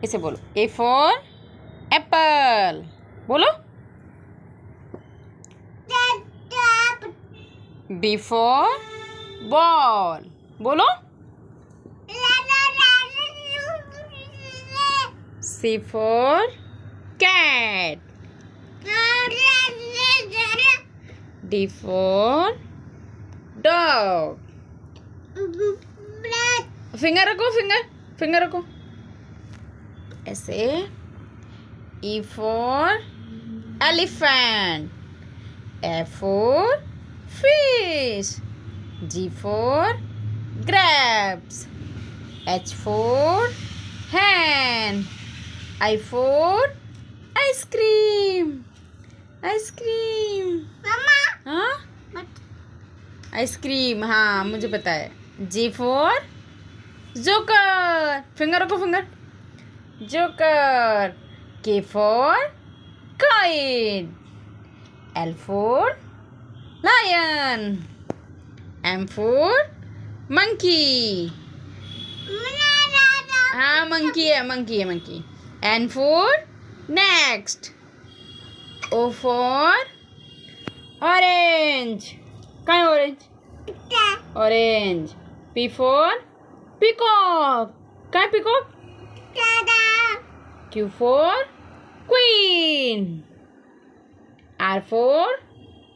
इसे बोलो A for apple. बोलो बी फॉर बॉल। बोलो C for cat. D for dog. Finger रखो, फिंगर रखो ऐसे। E for elephant. F for fish. G for grapes. H for hen. I for ice cream. Ice cream हाँ, ice cream हाँ मुझे पता है। G for joker. फिंगर रखो, finger. Joker. K for kite. L for lion. M for monkey. हाँ monkey है, monkey. N for next. O for orange. कहाँ है orange? Orange. P for peacock. कहाँ है peacock? Q for queen. R for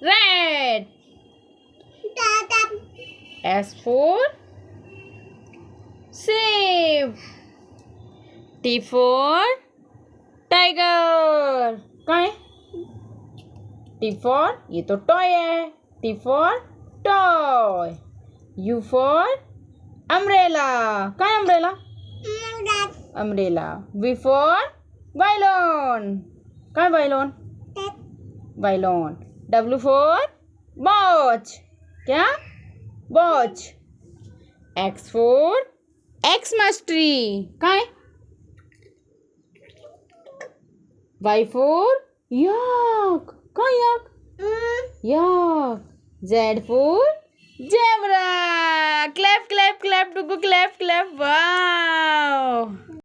red. S for सेब। T for tiger. कहाँ है? T for ये तो टॉय है। T for toy. U for umbrella. कहाँ है umbrella? Umbrella. V for violin. कहाँ है violin? Violin. W for watch. क्या? Watch. X for Xmas tree. कहाँ है? Y for yak. कहाँ yak? Yak. Z for zebra. Clap clap clap to go clap clap. Wow.